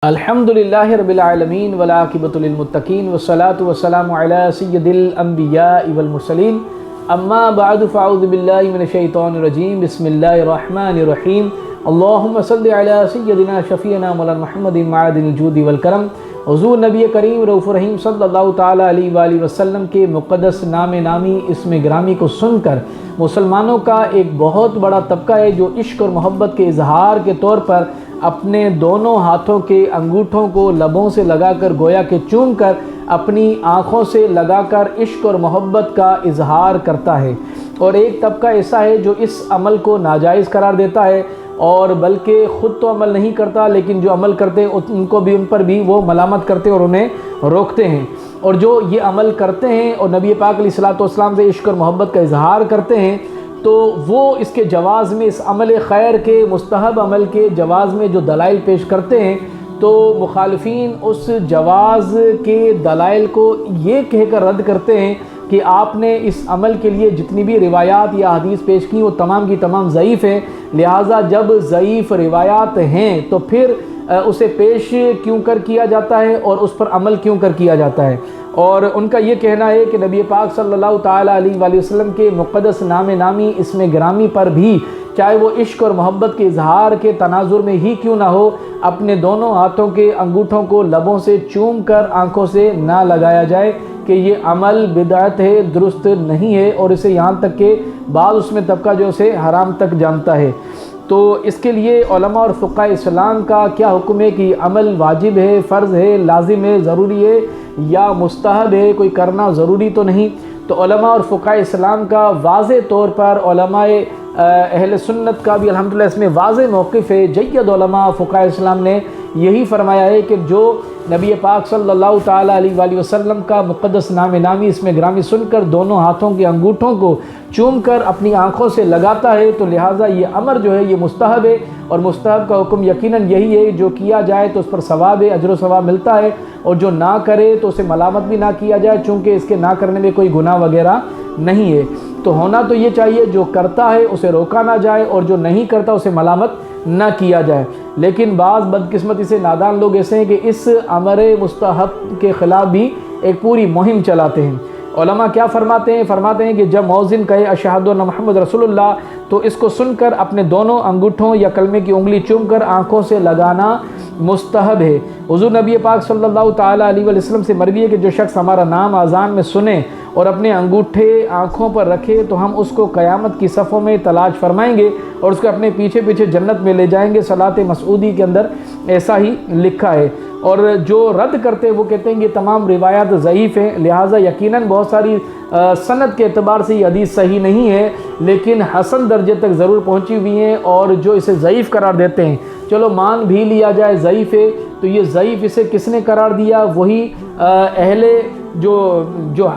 الحمدللہ رب العالمین والعاقبۃ للمتقین والصلاۃ والسلام علی سید الانبیاء والمرسلین اما بعد فاعوذ باللہ من الشیطان الرجیم بسم اللہ الرحمن الرحیم اللہم صلی علی سیدنا شفیعنا مولانا محمد معدن الجود والکرم حضور نبی کریم رؤوف رحیم صلی اللہ تعالیٰ علیہ وآلہ وسلم کے مقدس نام نامی اسم گرامی کو سن کر مسلمانوں کا ایک بہت بڑا طبقہ ہے جو عشق اور محبت کے اظہار کے طور پر اپنے دونوں ہاتھوں کے انگوٹھوں کو لبوں سے لگا کر گویا کہ چوم کر اپنی آنکھوں سے لگا کر عشق اور محبت کا اظہار کرتا ہے، اور ایک طبقہ ایسا ہے جو اس عمل کو ناجائز قرار دیتا ہے اور بلکہ خود تو عمل نہیں کرتا، لیکن جو عمل کرتے ان پر بھی وہ ملامت کرتے اور انہیں روکتے ہیں، اور جو یہ عمل کرتے ہیں اور نبی پاک علیہ الصلوۃ والسلام سے عشق اور محبت کا اظہار کرتے ہیں تو وہ اس کے جواز میں، اس عمل خیر کے مستحب عمل کے جواز میں جو دلائل پیش کرتے ہیں تو مخالفین اس جواز کے دلائل کو یہ کہہ کر رد کرتے ہیں کہ آپ نے اس عمل کے لیے جتنی بھی روایات یا حدیث پیش کی وہ تمام کی تمام ضعیف ہیں، لہٰذا جب ضعیف روایات ہیں تو پھر اسے پیش کیوں کر کیا جاتا ہے اور اس پر عمل کیوں کر کیا جاتا ہے۔ اور ان کا یہ کہنا ہے کہ نبی پاک صلی اللہ تعالیٰ علیہ وآلہ وسلم کے مقدس نام نامی اسم گرامی پر بھی چاہے وہ عشق اور محبت کے اظہار کے تناظر میں ہی کیوں نہ ہو، اپنے دونوں ہاتھوں کے انگوٹھوں کو لبوں سے چوم کر آنکھوں سے نہ لگایا جائے کہ یہ عمل بدعت ہے، درست نہیں ہے، اور اسے یہاں تک کہ بعض اس میں طبقہ جو اسے حرام تک جانتا ہے۔ تو اس کے لیے علماء اور فقہاء اسلام کا کیا حکم ہے کہ یہ عمل واجب ہے، فرض ہے، لازم ہے، ضروری ہے یا مستحب ہے، کوئی کرنا ضروری تو نہیں؟ تو علماء اور فقہاء اسلام کا واضح طور پر، علماء اہل سنت کا بھی الحمدللہ اس میں واضح موقف ہے۔ جید علماء فقہاء اسلام نے یہی فرمایا ہے کہ جو نبی پاک صلی اللہ تعالیٰ علیہ وآلہ وسلم کا مقدس نام نامی اس میں گرامی سن کر دونوں ہاتھوں کے انگوٹھوں کو چوم کر اپنی آنکھوں سے لگاتا ہے تو لہٰذا یہ امر جو ہے یہ مستحب ہے، اور مستحب کا حکم یقیناً یہی ہے جو کیا جائے تو اس پر ثواب ہے، اجر و ثواب ملتا ہے، اور جو نہ کرے تو اسے ملامت بھی نہ کیا جائے چونکہ اس کے نہ کرنے میں کوئی گناہ وغیرہ نہیں ہے۔ تو ہونا تو یہ چاہیے جو کرتا ہے اسے روکا نہ جائے اور جو نہیں کرتا اسے ملامت نہ کیا جائے، لیکن بعض بدقسمتی سے نادان لوگ ایسے ہیں کہ اس امر مستحب کے خلاف بھی ایک پوری مہم چلاتے ہیں۔ علماء کیا فرماتے ہیں کہ جب مؤذن کہے اشہد ان محمد رسول اللہ تو اس کو سن کر اپنے دونوں انگوٹھوں یا کلمے کی انگلی چوم کر آنکھوں سے لگانا مستحب ہے۔ حضور نبی پاک صلی اللہ تعالیٰ علیہ وسلم سے مروی ہے کہ جو شخص ہمارا نام اذان میں سنے اور اپنے انگوٹھے آنکھوں پر رکھے تو ہم اس کو قیامت کی صفوں میں تلاش فرمائیں گے اور اس کو اپنے پیچھے پیچھے جنت میں لے جائیں گے۔ صلاۃ مسعودی کے اندر ایسا ہی لکھا ہے، اور جو رد کرتے ہیں وہ کہتے ہیں کہ تمام روایات ضعیف ہیں، لہٰذا یقیناً بہت ساری سند کے اعتبار سے یہ حدیث صحیح نہیں ہے لیکن حسن درجے تک ضرور پہنچی ہوئی ہیں، اور جو اسے ضعیف قرار دیتے ہیں چلو مان بھی لیا جائے ضعیف ہے، تو یہ ضعیف اسے کس نے قرار دیا؟ وہی اہل جو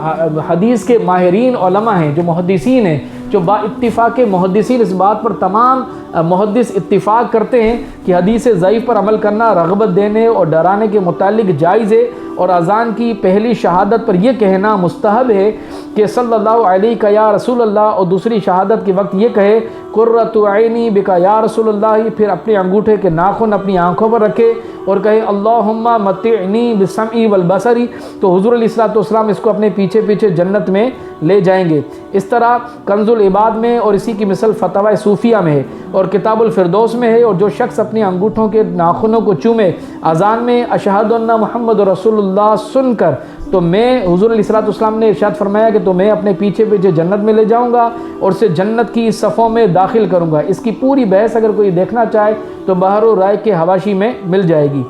حدیث کے ماہرین علماء ہیں، جو محدثین ہیں، جو با اتفاق محدثین اس بات پر تمام محدث اتفاق کرتے ہیں کہ حدیث ضعیف پر عمل کرنا رغبت دینے اور ڈرانے کے متعلق جائز ہے، اور اذان کی پہلی شہادت پر یہ کہنا مستحب ہے کہ صلی اللہ علیہ کا یا رسول اللہ، اور دوسری شہادت کے وقت یہ کہے قرۃ عینی بکا یا رسول اللہ، پھر اپنے انگوٹھے کے ناخن اپنی آنکھوں پر رکھے اور کہے اللہم متعنی بالسمع والبصر، تو حضور علیہ الصلوۃ والسلام اس کو اپنے پیچھے پیچھے جنت میں لے جائیں گے۔ اس طرح کنز العباد میں اور اسی کی مثل فتاوی صوفیہ میں ہے اور کتاب الفردوس میں ہے، اور جو شخص اپنے انگوٹھوں کے ناخنوں کو چومے اذان میں اشہد ان محمد رسول اللہ سن کر، تو میں حضور علیہ الصلوۃ والسلام نے ارشاد فرمایا کہ تو میں اپنے پیچھے پیچھے جنت میں لے جاؤں گا اور اسے جنت کی صفوں میں داخل کروں گا۔ اس کی پوری بحث اگر کوئی دیکھنا چاہے تو بحر الرائق کے حواشی میں مل جائے گی۔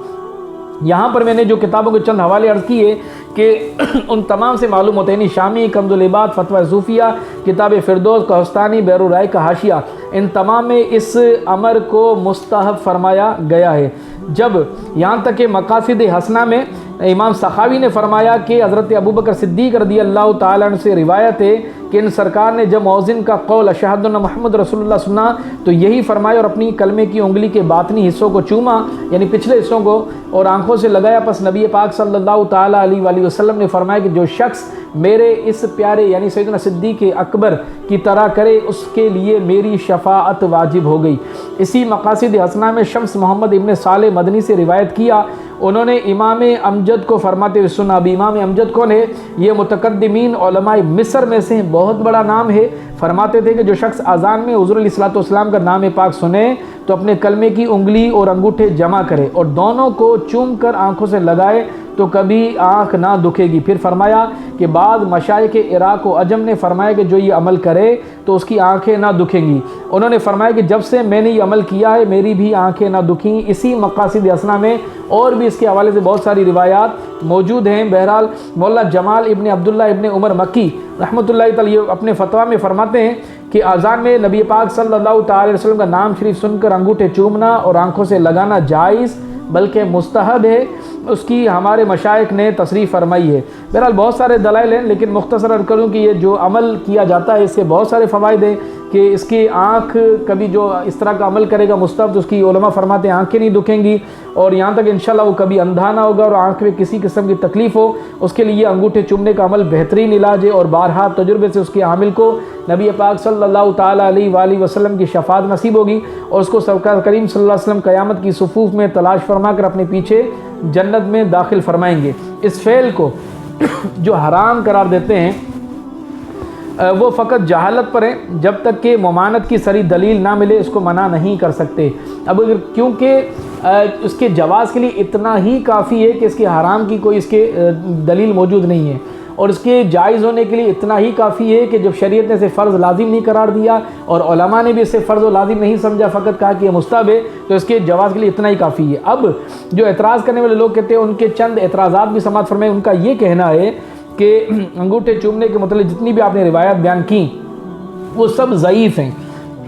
یہاں پر میں نے جو کتابوں کے چند حوالے عرض کیے کہ ان تمام سے معلوم ہوتے ہیں، شامی، کنز العباد، فتویٰ صوفیہ، کتاب فردوس، کوہستانی، بحر الرائق کا حاشیہ، ان تمام میں اس امر کو مستحب فرمایا گیا ہے۔ جب یہاں تک کہ مقاصد حسنہ میں امام سخاوی نے فرمایا کہ حضرت ابوبکر صدیق رضی اللہ تعالیٰ عنہ سے روایت ہے کہ ان سرکار نے جب مؤذن کا قول اشہد ان محمد رسول اللہ سنا تو یہی فرمایا اور اپنی کلمے کی انگلی کے باطنی حصوں کو چوما، یعنی پچھلے حصوں کو، اور آنکھوں سے لگایا۔ پس نبی پاک صلی اللہ تعالیٰ علیہ وآلہ وسلم نے فرمایا کہ جو شخص میرے اس پیارے یعنی سیدنا صدیق اکبر کی طرح کرے اس کے لیے میری شفاعت واجب ہو گئی۔ اسی مقاصد حسنہ میں شمس محمد ابن صالح مدنی سے روایت کیا، انہوں نے امام امجد کو فرماتے ہوئے سنا۔ اب امام امجد کون ہے؟ یہ متقدمین علماء مصر میں سے بہت بڑا نام ہے۔ فرماتے تھے کہ جو شخص اذان میں حضور علیہ الصلوۃ والسلام کا نام پاک سنے تو اپنے کلمے کی انگلی اور انگوٹھے جمع کرے اور دونوں کو چوم کر آنکھوں سے لگائے تو کبھی آنکھ نہ دکھے گی۔ پھر فرمایا کہ بعض مشائخ عراق و عجم نے فرمایا کہ جو یہ عمل کرے تو اس کی آنکھیں نہ دکھیں گی۔ انہوں نے فرمایا کہ جب سے میں نے یہ عمل کیا ہے میری بھی آنکھیں نہ دکھیں۔ اسی مقاصد حسنہ میں اور بھی اس کے حوالے سے بہت ساری روایات موجود ہیں۔ بہرحال مولا جمال ابن عبداللہ ابن عمر مکی رحمۃ اللہ تعالی اپنے فتویٰ میں فرماتے ہیں کہ اذان میں نبی پاک صلی اللہ تعالی علیہ وسلم کا نام شریف سن کر انگوٹھے چومنا اور آنکھوں سے لگانا جائز بلکہ مستحب ہے، اس کی ہمارے مشائخ نے تصریح فرمائی ہے۔ بہرحال بہت سارے دلائل ہیں لیکن مختصر عرض کروں کہ یہ جو عمل کیا جاتا ہے اس کے بہت سارے فوائد ہیں کہ اس کی آنکھ کبھی جو اس طرح کا عمل کرے گا مستحب تو اس کی علماء فرماتے ہیں آنکھیں نہیں دکھیں گی، اور یہاں تک انشاءاللہ وہ کبھی اندھا نہ ہوگا اور آنکھ میں کسی قسم کی تکلیف ہو اس کے لیے انگوٹھے چومنے کا عمل بہترین علاج ہے، اور بارہا تجربے سے اس کے عامل کو نبی پاک صلی اللہ تعالیٰ علیہ وآلہ وسلم کی شفاعت نصیب ہوگی اور اس کو سرکار کریم صلی اللہ علیہ وسلم قیامت کی صفوف میں تلاش فرما کر اپنے پیچھے جنت میں داخل فرمائیں گے۔ اس فعل کو جو حرام قرار دیتے ہیں وہ فقط جہالت پر ہیں، جب تک کہ ممانعت کی صریح دلیل نہ ملے اس کو منع نہیں کر سکتے۔ اب اگر کیونکہ اس کے جواز کے لیے اتنا ہی کافی ہے کہ اس کے حرام کی کوئی اس کے دلیل موجود نہیں ہے، اور اس کے جائز ہونے کے لیے اتنا ہی کافی ہے کہ جب شریعت نے اسے فرض لازم نہیں قرار دیا اور علماء نے بھی اسے فرض و لازم نہیں سمجھا، فقط کہا کہ یہ مستحب ہے، تو اس کے جواز کے لیے اتنا ہی کافی ہے۔ اب جو اعتراض کرنے والے لوگ کہتے ہیں ان کے چند اعتراضات بھی سماعت فرمائیں۔ ان کا یہ کہنا ہے کہ انگوٹھے چومنے کے متعلق جتنی بھی آپ نے روایات بیان کی وہ سب ضعیف ہیں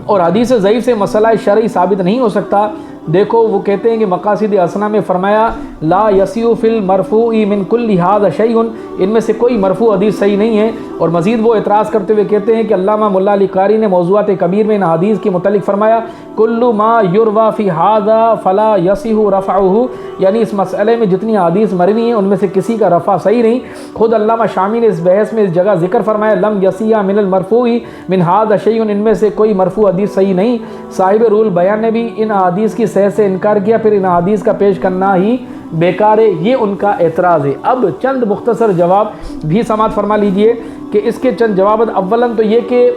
اور حدیث ضعیف سے مسئلہ شرعی ثابت نہیں ہو سکتا۔ دیکھو وہ کہتے ہیں کہ مقاصد حسنہ میں فرمایا لا یسیع فی المرفوع من کل ھذا شیء، ان میں سے کوئی مرفوع حدیث صحیح نہیں ہے۔ اور مزید وہ اعتراض کرتے ہوئے کہتے ہیں کہ علامہ ملا علی قاری نے موضوعات کبیر میں ان حدیث کے متعلق فرمایا کل ما یروى فی ھذا فلا یصح رفعہ، یعنی اس مسئلے میں جتنی حدیث مروی ہیں ان میں سے کسی کا رفع صحیح نہیں۔ خود علامہ شامی نے اس بحث میں اس جگہ ذکر فرمایا لم یصح من المرفوع من ھذا شیء، ان میں سے کوئی مرفوع حدیث صحیح نہیں۔ صاحب رول بیان نے بھی ان حدیث کی صحت سے انکار کیا، پھر ان حدیث کا پیش کرنا ہی بیکار ہے، یہ ان کا اعتراض ہے۔ اب چند مختصر جواب بھی سماعت فرما لیجئے کہ اس کے چند جوابات۔ اولاً تو یہ کہ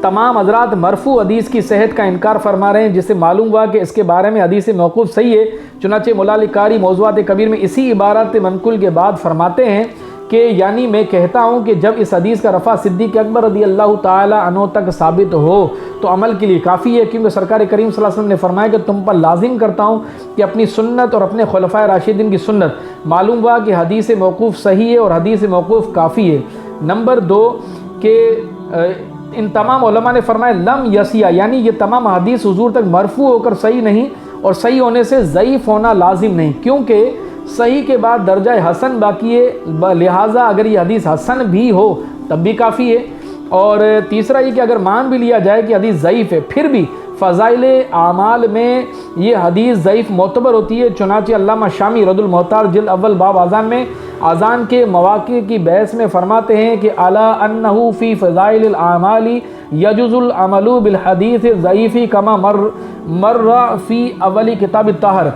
تمام حضرات مرفوع حدیث کی صحت کا انکار فرما رہے ہیں، جس سے معلوم ہوا کہ اس کے بارے میں حدیث موقوف صحیح ہے۔ چنانچہ مولا علی قاری موضوعات کبیر میں اسی عبارت منقول کے بعد فرماتے ہیں کہ یعنی میں کہتا ہوں کہ جب اس حدیث کا رفع صدیق اکبر رضی اللہ تعالی عنہ تک ثابت ہو تو عمل کے لیے کافی ہے، کیونکہ سرکار کریم صلی اللہ علیہ وسلم نے فرمایا کہ تم پر لازم کرتا ہوں کہ اپنی سنت اور اپنے خلفائے راشدین کی سنت۔ معلوم ہوا کہ حدیث موقوف صحیح ہے اور حدیث موقوف کافی ہے۔ نمبر 2 کہ ان تمام علماء نے فرمایا لم یسیع، یعنی یہ تمام حدیث حضور تک مرفوع ہو کر صحیح نہیں اور صحیح ہونے سے ضعیف ہونا لازم نہیں، کیونکہ صحیح کے بعد درجہ حسن باقی ہے، لہٰذا اگر یہ حدیث حسن بھی ہو تب بھی کافی ہے۔ اور تیسرا یہ کہ اگر مان بھی لیا جائے کہ حدیث ضعیف ہے پھر بھی فضائل اعمال میں یہ حدیث ضعیف معتبر ہوتی ہے۔ چنانچہ علامہ شامی رد المحتار جلد اول باب اذان میں اذان کے مواقع کی بحث میں فرماتے ہیں کہ الا انہ فی فضائل الاعمال یجوز العمل بالحدیث الضعیف کما مر فی اول کتاب الطہر،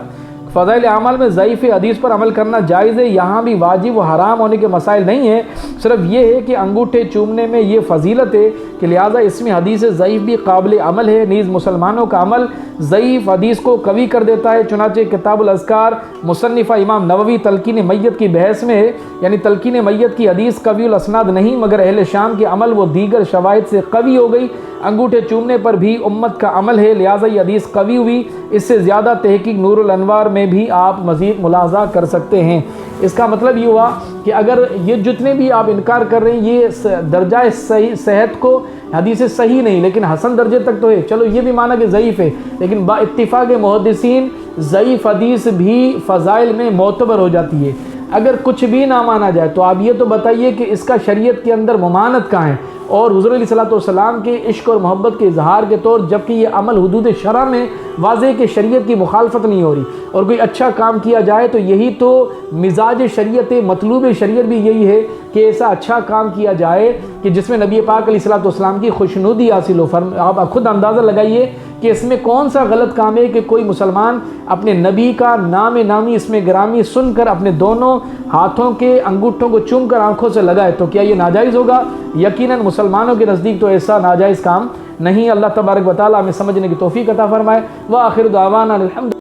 فضائل اعمال میں ضعیف حدیث پر عمل کرنا جائز ہے، یہاں بھی واجب و حرام ہونے کے مسائل نہیں ہیں، صرف یہ ہے کہ انگوٹھے چومنے میں یہ فضیلت ہے کہ لہٰذا اس میں حدیث ضعیف بھی قابل عمل ہے، نیز مسلمانوں کا عمل ضعیف حدیث کو قوی کر دیتا ہے۔ چنانچہ کتاب الاذکار مصنفہ امام نووی تلقین میت کی بحث میں ہے، یعنی تلقین میت کی حدیث قوی الاسناد نہیں مگر اہل شام کے عمل و دیگر شواہد سے قوی ہو گئی، انگوٹھے چومنے پر بھی امت کا عمل ہے لہٰذا یہ حدیث قوی ہوئی۔ اس سے زیادہ تحقیق نور الانوار میں بھی آپ مزید ملاحظہ کر سکتے ہیں۔ اس کا مطلب یہ ہوا کہ اگر یہ جتنے بھی آپ انکار کر رہے ہیں یہ درجہ صحیح صحت کو حدیث صحیح نہیں لیکن حسن درجے تک تو ہے، چلو یہ بھی مانا کہ ضعیف ہے، لیکن با اتفاق محدثین ضعیف حدیث بھی فضائل میں معتبر ہو جاتی ہے۔ اگر کچھ بھی نہ مانا جائے تو آپ یہ تو بتائیے کہ اس کا شریعت کے اندر ممانعت کہاں ہے؟ اور حضور علیہ الصلوۃ والسلام کے عشق اور محبت کے اظہار کے طور جبکہ یہ عمل حدود شرع میں واضح کہ شریعت کی مخالفت نہیں ہو رہی، اور کوئی اچھا کام کیا جائے تو یہی تو مزاج شریعت مطلوب شریعت بھی یہی ہے کہ ایسا اچھا کام کیا جائے کہ جس میں نبی پاک علیہ الصلوۃ والسلام کی خوشنودی حاصل ہو۔ آپ خود اندازہ لگائیے کہ اس میں کون سا غلط کام ہے کہ کوئی مسلمان اپنے نبی کا نام نامی اس میں گرامی سن کر اپنے دونوں ہاتھوں کے انگوٹھوں کو چوم کر آنکھوں سے لگائے، تو کیا یہ ناجائز ہوگا؟ یقیناً مسلمانوں کے نزدیک تو ایسا ناجائز کام نہیں۔ اللہ تبارک و تعالیٰ ہمیں سمجھنے کی توفیق عطا فرمائے۔ وآخر دعوانا الحمد